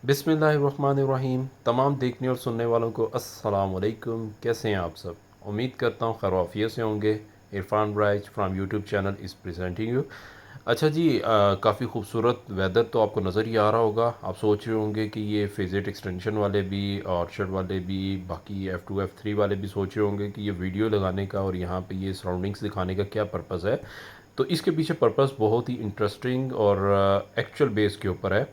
बिस्मिल्लाहिर्रहमानिर्रहीम। तमाम देखने और सुनने वालों को अस्सलाम वालेकुम। कैसे हैं आप सब? उम्मीद करता हूँ खैर से होंगे। इरफान ब्राइज from YouTube channel is presenting you. अच्छा जी, काफ़ी खूबसूरत वेदर तो आपको नज़र ही आ रहा होगा। आप सोच रहे होंगे कि ये फेजेट एक्सटेंशन वाले भी, ऑर्चर्ड वाले भी, बाकी F2 F3 वाले भी सोच रहे होंगे कि ये वीडियो लगाने का और यहाँ पे ये सराउंडिंग्स दिखाने का क्या पर्पज़ है। तो इसके पीछे पर्पज़ बहुत ही इंटरेस्टिंग और एक्चुअल बेस के ऊपर है।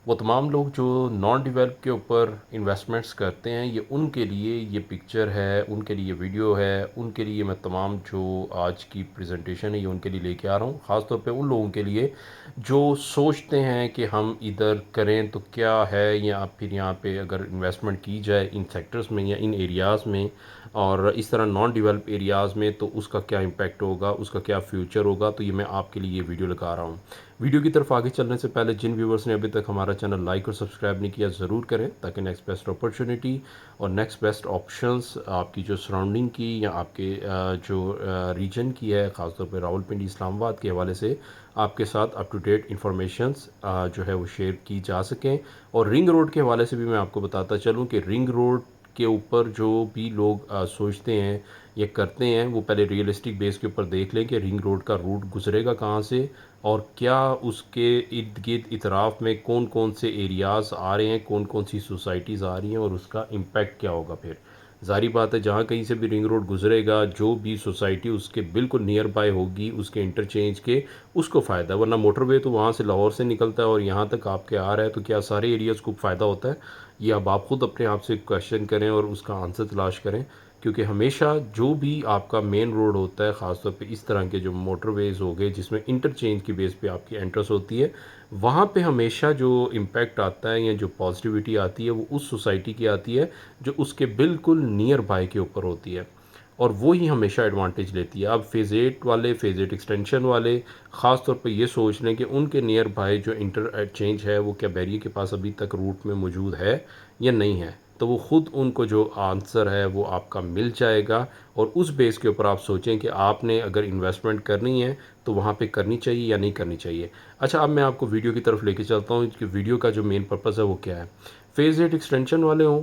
वो तमाम लोग जो नॉन डिवेल्प के ऊपर इन्वेस्टमेंट्स करते हैं, ये उनके लिए ये पिक्चर है, उनके लिए वीडियो है, उनके लिए मैं तमाम जो आज की प्रेजेंटेशन है ये उनके लिए लेके आ रहा हूँ। ख़ास तौर पे उन लोगों के लिए जो सोचते हैं कि हम इधर करें तो क्या है, या फिर यहाँ पे अगर इन्वेस्टमेंट की जाए इन सेक्टर्स में या इन एरियाज़ में और इस तरह नॉन डिवेल्प एरियाज़ में तो उसका क्या इम्पैक्ट होगा, उसका क्या फ्यूचर होगा। तो ये मैं आपके लिए ये वीडियो लगा रहा हूँ। वीडियो की तरफ आगे चलने से पहले जिन व्यूवर्स ने अभी तक हमारा चैनल लाइक और सब्सक्राइब नहीं किया, ज़रूर करें ताकि नेक्स्ट बेस्ट अपॉर्चुनिटी और नेक्स्ट बेस्ट ऑप्शंस आपकी जो सराउंडिंग की या आपके जो रीजन की है, ख़ासतौर पर रावलपिंडी इस्लामाबाद के हवाले से आपके साथ अप टू डेट इंफॉर्मेशंस जो है वो शेयर की जा सकें। और रिंग रोड के हवाले से भी मैं आपको बताता चलूँ कि रिंग रोड के ऊपर जो भी लोग सोचते हैं या करते हैं, वो पहले रियलिस्टिक बेस के ऊपर देख लें कि रिंग रोड का रूट गुजरेगा कहाँ से और क्या उसके इर्द गिर्द इतराफ़ में कौन कौन से एरियाज़ आ रहे हैं, कौन कौन सी सोसाइटीज़ आ रही हैं और उसका इम्पेक्ट क्या होगा। फिर ज़ाहिर बात है, जहाँ कहीं से भी रिंग रोड गुजरेगा, जो भी सोसाइटी उसके बिल्कुल नियर बाय होगी उसके इंटरचेंज के, उसको फ़ायदा। वरना मोटरवे तो वहाँ से लाहौर से निकलता है और यहाँ तक आपके आ रहा है, तो क्या सारे एरियाज़ को फ़ायदा होता है? ये अब आप ख़ुद अपने आप से क्वेश्चन करें और उसका आंसर तलाश करें। क्योंकि हमेशा जो भी आपका मेन रोड होता है, ख़ासतौर पे इस तरह के जो मोटरवेज़ हो गए जिसमें इंटरचेंज की बेस पे आपकी एंट्रेंस होती है, वहाँ पे हमेशा जो इम्पैक्ट आता है या जो पॉजिटिविटी आती है वो उस सोसाइटी की आती है जो उसके बिल्कुल नियर बाय के ऊपर होती है, और वो ही हमेशा एडवांटेज लेती है। अब फेज़ 8 वाले, फेज़ 8 एक्सटेंशन वाले ख़ास तौर पे ये सोच लें कि उनके नियर बाय जो इंटरचेंज है वो क्या बैरियर के पास अभी तक रूट में मौजूद है या नहीं है। तो वो ख़ुद उनको जो आंसर है वो आपका मिल जाएगा, और उस बेस के ऊपर आप सोचें कि आपने अगर इन्वेस्टमेंट करनी है तो वहाँ पे करनी चाहिए या नहीं करनी चाहिए। अच्छा, अब मैं आपको वीडियो की तरफ लेके चलता हूँ कि वीडियो का जो मेन पर्पज़ है वो क्या है। फेज़ 8 एक्सटेंशन वाले हों,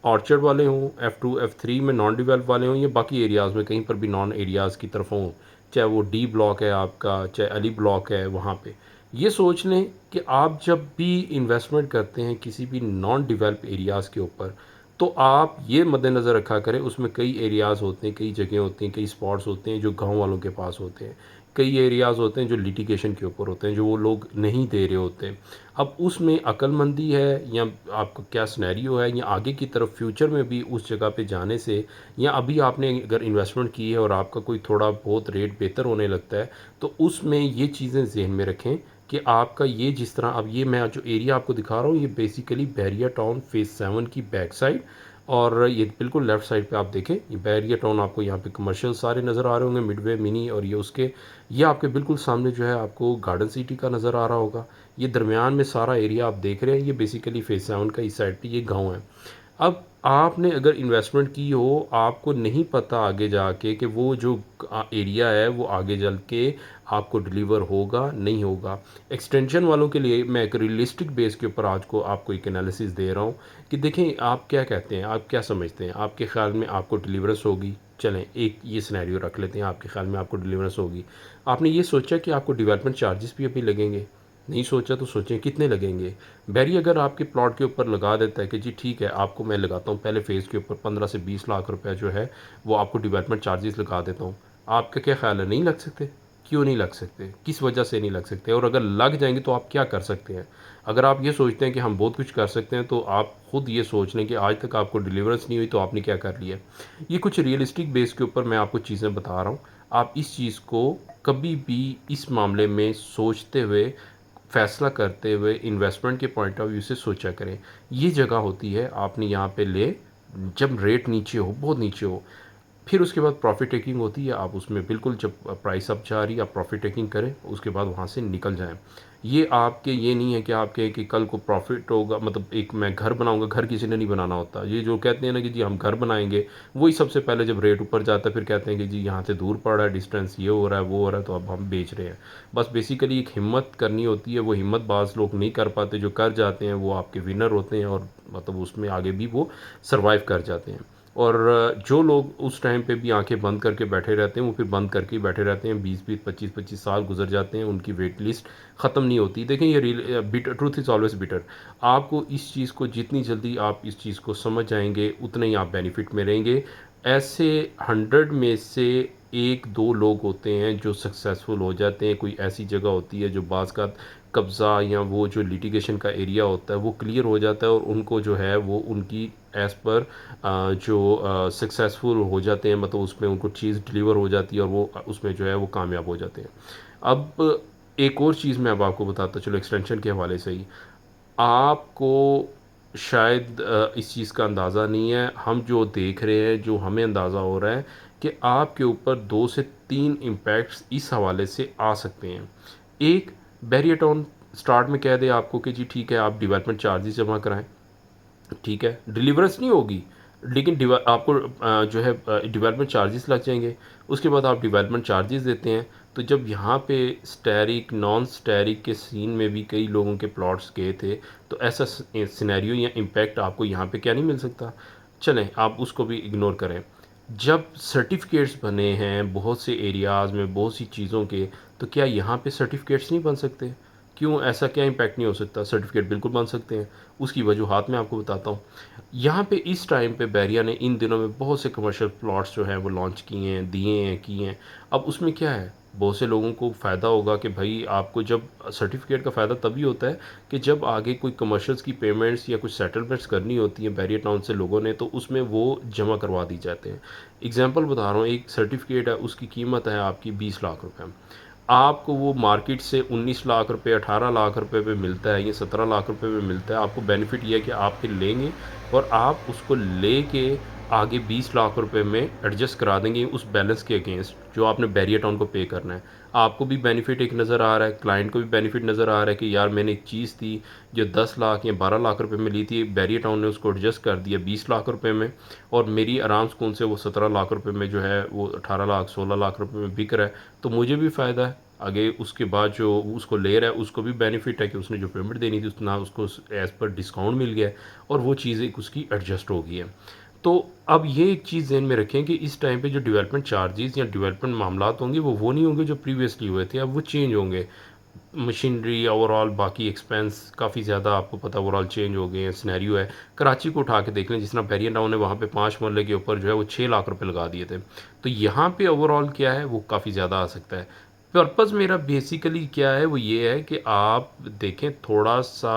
ऑर्चर्ड वाले हों, F2 F3 में नॉन डिवेल्प वाले हों, या बाकी एरियाज़ में कहीं पर भी नॉन एरियाज़ की तरफ हों, चाहे वो डी ब्लॉक है आपका, चाहे अली ब्लॉक है, वहाँ पे ये सोच लें कि आप जब भी इन्वेस्टमेंट करते हैं किसी भी नॉन डिवेल्प एरियाज़ के ऊपर, तो आप ये मद्देनज़र रखा करें उसमें कई एरियाज़ होते हैं, कई जगह होती हैं, कई स्पॉट्स होते हैं जो गाँव वालों के पास होते हैं, कई एरियाज़ होते हैं जो लिटिगेशन के ऊपर होते हैं, जो वो लोग नहीं दे रहे होते हैं। अब उसमें अक्लमंदी है या आपका क्या सिनेरियो है, या आगे की तरफ फ्यूचर में भी उस जगह पे जाने से, या अभी आपने अगर इन्वेस्टमेंट की है और आपका कोई थोड़ा बहुत रेट बेहतर होने लगता है, तो उसमें ये चीज़ें ज़हन में रखें कि आपका ये जिस तरह, अब ये मैं जो एरिया आपको दिखा रहा हूँ ये बेसिकली बैरिया टाउन फेज़ 7 की बैक साइड, और ये बिल्कुल लेफ़्ट साइड पे आप देखें ये बैरिया टाउन, आपको यहाँ पे कमर्शियल सारे नज़र आ रहे होंगे, मिडवे, मिनी, और ये उसके, ये आपके बिल्कुल सामने जो है आपको गार्डन सिटी का नज़र आ रहा होगा। ये दरमियान में सारा एरिया आप देख रहे हैं, ये बेसिकली फेज़ 7 का इस साइड पे ये गाँव है। अब आपने अगर इन्वेस्टमेंट की हो, आपको नहीं पता आगे जाके कि वो जो एरिया है वो आगे चल के आपको डिलीवर होगा, नहीं होगा। एक्सटेंशन वालों के लिए मैं एक रियलिस्टिक बेस के ऊपर आज को आपको एक एनालिसिस दे रहा हूँ कि देखें आप क्या कहते हैं, आप क्या समझते हैं, आपके ख़्याल में आपको डिलीवरेंस होगी? चलें एक ये सिनेरियो रख लेते हैं, आपके ख़्याल में आपको डिलीवरेंस होगी। आपने ये सोचा कि आपको डेवलपमेंट चार्जेस भी अभी लगेंगे? नहीं सोचा तो सोचें कितने लगेंगे। बैरी अगर आपके प्लॉट के ऊपर लगा देता है कि जी ठीक है, आपको मैं लगाता हूँ पहले फ़ेज़ के ऊपर 15 से 20 लाख रुपए जो है वो आपको डेवलपमेंट चार्जेस लगा देता हूँ। आपका क्या ख़्याल है, नहीं लग सकते? क्यों नहीं लग सकते? किस वजह से नहीं लग सकते? और अगर लग जाएँगे तो आप क्या कर सकते हैं? अगर आप ये सोचते हैं कि हम बहुत कुछ कर सकते हैं, तो आप खुद ये सोच लें कि आज तक आपको डिलीवरेंस नहीं हुई तो आपने क्या कर लिया। ये कुछ रियलिस्टिक बेस के ऊपर मैं आपको चीज़ें बता रहा हूँ। आप इस चीज़ को कभी भी इस मामले में सोचते हुए, फ़ैसला करते हुए इन्वेस्टमेंट के पॉइंट ऑफ व्यू से सोचा करें। ये जगह होती है आपने यहाँ पे ले, जब रेट नीचे हो, बहुत नीचे हो, फिर उसके बाद प्रॉफ़िट टेकिंग होती है। आप उसमें बिल्कुल जब प्राइस अप जा रही है आप प्रॉफ़िट टेकिंग करें, उसके बाद वहाँ से निकल जाएँ। ये आपके ये नहीं है कि आपके कि कल को प्रॉफिट होगा, मतलब एक मैं घर बनाऊँगा, घर किसी ने नहीं बनाना होता। ये जो कहते हैं ना कि जी हम घर बनाएँगे, वही सबसे पहले जब रेट ऊपर जाता है फिर कहते हैं कि जी यहाँ से दूर पड़ रहा है, डिस्टेंस ये हो रहा है, वो हो रहा है, तो अब हम बेच रहे हैं। बस बेसिकली एक हिम्मत करनी होती है, वो हिम्मत बाज़ लोग नहीं कर पाते, जो कर जाते हैं वो आपके विनर होते हैं और मतलब उसमें आगे भी वो सर्वाइव कर जाते हैं। और जो लोग उस टाइम पे भी आंखें बंद करके बैठे रहते हैं, वो फिर बंद करके ही बैठे रहते हैं। 20-20, 25-25 साल गुजर जाते हैं, उनकी वेट लिस्ट ख़त्म नहीं होती। देखें ये bitter, truth is always bitter. आपको इस चीज़ को जितनी जल्दी आप इस चीज़ को समझ जाएंगे उतने ही आप बेनिफिट में रहेंगे। ऐसे 100 में से 1-2 लोग होते हैं जो सक्सेसफुल हो जाते हैं। कोई ऐसी जगह होती है जो बाज़ का कब्ज़ा या वो जो लिटिगेशन का एरिया होता है वो क्लियर हो जाता है और उनको जो है वो उनकी एज़ पर जो सक्सेसफुल हो जाते हैं, मतलब उसमें उनको चीज़ डिलीवर हो जाती है और वो उसमें जो है वो कामयाब हो जाते हैं। अब एक और चीज़ मैं अब आपको बताता चलो एक्सटेंशन के हवाले से ही। आपको शायद इस चीज़ का अंदाज़ा नहीं है, हम जो देख रहे हैं, जो हमें अंदाज़ा हो रहा है कि आपके ऊपर 2 से 3 इम्पैक्ट्स इस हवाले से आ सकते हैं। एक, बैरियर टाउन स्टार्ट में कह दे आपको कि जी ठीक है आप डेवलपमेंट चार्जेस जमा कराएँ। ठीक है, डिलीवरेंस नहीं होगी, लेकिन आपको जो है डेवलपमेंट चार्जेस लग जाएंगे। उसके बाद आप डेवलपमेंट चार्जेस देते हैं। तो जब यहाँ पे स्टैरिक नॉन स्टैरिक के सीन में भी कई लोगों के प्लॉट्स गए थे, तो ऐसा सिनेरियो या इम्पैक्ट आपको यहाँ पे क्या नहीं मिल सकता। चलें आप उसको भी इग्नोर करें। जब सर्टिफिकेट्स बने हैं बहुत से एरियाज़ में बहुत सी चीज़ों के, तो क्या यहाँ पे सर्टिफिकेट्स नहीं बन सकते? क्यों, ऐसा क्या इम्पैक्ट नहीं हो सकता? सर्टिफिकेट बिल्कुल बन सकते हैं। उसकी वजूहात मैं आपको बताता हूँ। यहाँ पे इस टाइम पे बैरिया ने इन दिनों में बहुत से कमर्शियल प्लॉट्स जो हैं वो लॉन्च किए हैं, दिए हैं, किए हैं। अब उसमें क्या है, बहुत से लोगों को फ़ायदा होगा कि भाई आपको जब सर्टिफिकेट का फ़ायदा तभी होता है कि जब आगे कोई कमर्शियल्स की पेमेंट्स या कुछ सेटलमेंट्स करनी होती हैं बैरियर टाउन से लोगों ने, तो उसमें वो जमा करवा दी जाते हैं। एग्जांपल बता रहा हूँ, एक सर्टिफिकेट है उसकी कीमत है आपकी 20 लाख रुपए। आपको वो मार्केट से 19 लाख रुपए, 18 लाख रुपए पे मिलता है या 17 लाख रुपए में मिलता है। आपको बेनिफिट ये है कि आप फिर लेंगे और आप उसको लेके आगे 20 लाख रुपए में एडजस्ट करा देंगे उस बैलेंस के अगेंस्ट जो आपने बैरियर टाउन को पे करना है। आपको भी बेनिफिट एक नज़र आ रहा है, क्लाइंट को भी बेनिफिट नज़र आ रहा है कि यार मैंने एक चीज़ थी जो 10 लाख या 12 लाख रुपए में ली थी, बैरियर टाउन ने उसको एडजस्ट कर दिया 20 लाख रुपए में और मेरी आराम सुकून से वो 17 लाख रुपए में जो है वो 18 लाख 16 लाख रुपए में बिक रहा है। तो मुझे भी फ़ायदा है। आगे उसके बाद जो उसको ले रहा है उसको भी बेनिफिट है कि उसने जो पेमेंट देनी थी उतना उसको एज़ पर डिस्काउंट मिल गया है और वो चीज़ एक उसकी एडजस्ट हो गई है। तो अब ये एक चीज़ ज़हन में रखें कि इस टाइम पे जो डेवलपमेंट चार्जेस या डेवलपमेंट मामलात होंगे वो नहीं होंगे जो प्रीवियसली हुए थे, अब वो चेंज होंगे। मशीनरी ओवरऑल बाकी एक्सपेंस काफ़ी ज़्यादा आपको पता ओवरऑल चेंज हो गए हैं। सिनेरियो है, कराची को उठा के देख लें, जिस तरह बैरियर टाउन ने वहाँ पे 5 मरले के ऊपर जो है वो 6 लाख रुपए लगा दिए थे। तो यहाँ पे ओवरऑल क्या है वो काफ़ी ज़्यादा आ सकता है। पर्पज़ मेरा बेसिकली क्या है वो ये है कि आप देखें थोड़ा-सा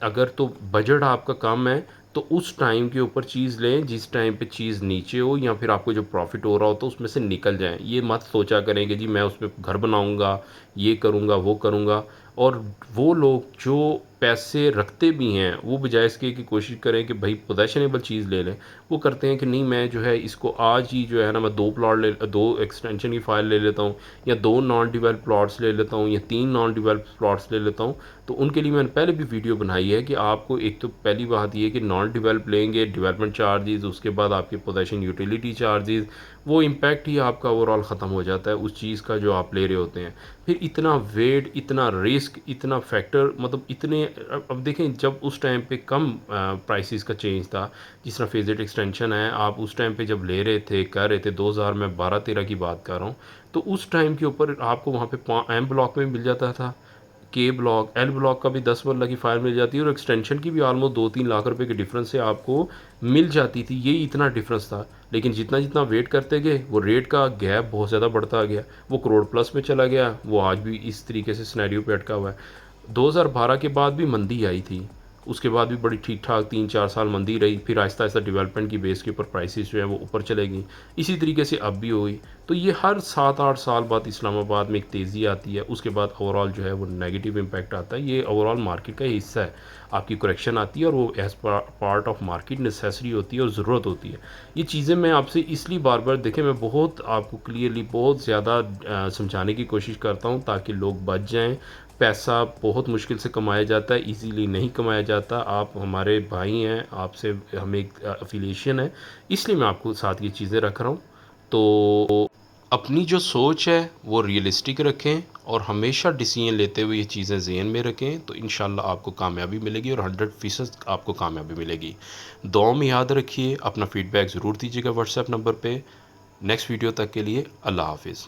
अगर तो बजट आपका कम है तो उस टाइम के ऊपर चीज़ लें जिस टाइम पे चीज़ नीचे हो या फिर आपको जो प्रॉफ़िट हो रहा हो तो उसमें से निकल जाएँ। ये मत सोचा करें कि जी मैं उसमें घर बनाऊँगा, ये करूँगा, वो करूँगा। और वो लोग जो पैसे रखते भी हैं, वो बजाय इसके कि कोशिश करें कि भई पोज़ेशनेबल चीज़ ले लें, वो करते हैं कि नहीं मैं जो है इसको आज ही जो है ना मैं 2 एक्सटेंशन की फ़ाइल ले लेता हूँ या 2 नॉन डिवेल्प प्लॉट्स ले लेता हूँ या 3 नॉन डिवेल्प प्लॉट्स ले लेता हूँ। तो उनके लिए मैंने पहले भी वीडियो बनाई है कि आपको एक तो पहली बात ये है कि नॉन डिवेल्प लेंगे, डेवलपमेंट चार्जेज़, उसके बाद आपके पोज़ेशन यूटिलिटी चार्जेज़, वो इम्पैक्ट ही आपका ओवरऑल ख़त्म हो जाता है उस चीज़ का जो आप ले रहे होते हैं। फिर इतना वेट, इतना रिस्क, इतना फैक्टर, मतलब इतने अब देखें जब उस टाइम पे कम प्राइसेस का चेंज था, जिस तरह फेज़ेड एक्सटेंशन है, आप उस टाइम पे जब ले रहे थे, कर रहे थे 2000 में 12-13 की बात कर रहा हूँ, तो उस टाइम के ऊपर आपको वहाँ पे एम ब्लॉक में मिल जाता था, के ब्लॉक, एल ब्लॉक का भी 10 मरला की फाइल मिल जाती है और एक्सटेंशन की भी ऑलमोस्ट 2-3 लाख रुपए के डिफरेंस से आपको मिल जाती थी। यही इतना डिफरेंस था। लेकिन जितना जितना वेट करते गए वो रेट का गैप बहुत ज़्यादा बढ़ता गया, वो करोड़ प्लस में चला गया, वो आज भी इस तरीके से सिनेरियो पे अटका हुआ है। 2012 के बाद भी मंदी आई थी, उसके बाद भी बड़ी ठीक-ठाक 3-4 साल मंदी रही, फिर आहिस्ता-आहिस्ता डेवलपमेंट की बेस के ऊपर प्राइसेस जो है वो ऊपर चले गईं। इसी तरीके से अब भी हुई। तो ये हर 7-8 साल बाद इस्लामाबाद में एक तेज़ी आती है, उसके बाद ओवरऑल जो है वो नेगेटिव इम्पैक्ट आता है। ये ओवरऑल मार्केट का ही हिस्सा है। आपकी करेक्शन आती है और वो as part of market necessary होती है और ज़रूरत होती है। ये चीज़ें मैं आपसे इसलिए बार-बार देखें मैं बहुत आपको क्लियरली बहुत ज़्यादा समझाने की कोशिश करता हूँ ताकि लोग बच जाएँ, पैसा बहुत मुश्किल से कमाया जाता है, इजीली नहीं कमाया जाता। आप हमारे भाई हैं, आपसे हमें एक अफिलिएशन है, इसलिए मैं आपको साथ ये चीज़ें रख रहा हूँ। तो अपनी जो सोच है वो रियलिस्टिक रखें और हमेशा डिसीजन लेते हुए ये चीज़ें ज़हन में रखें, तो इंशाल्लाह आपको कामयाबी मिलेगी और 100% आपको कामयाबी मिलेगी। दुआ में याद रखिए, अपना फ़ीडबैक ज़रूर दीजिएगा व्हाट्सएप नंबर पे। नेक्स्ट वीडियो तक के लिए अल्लाह हाफ़िज़।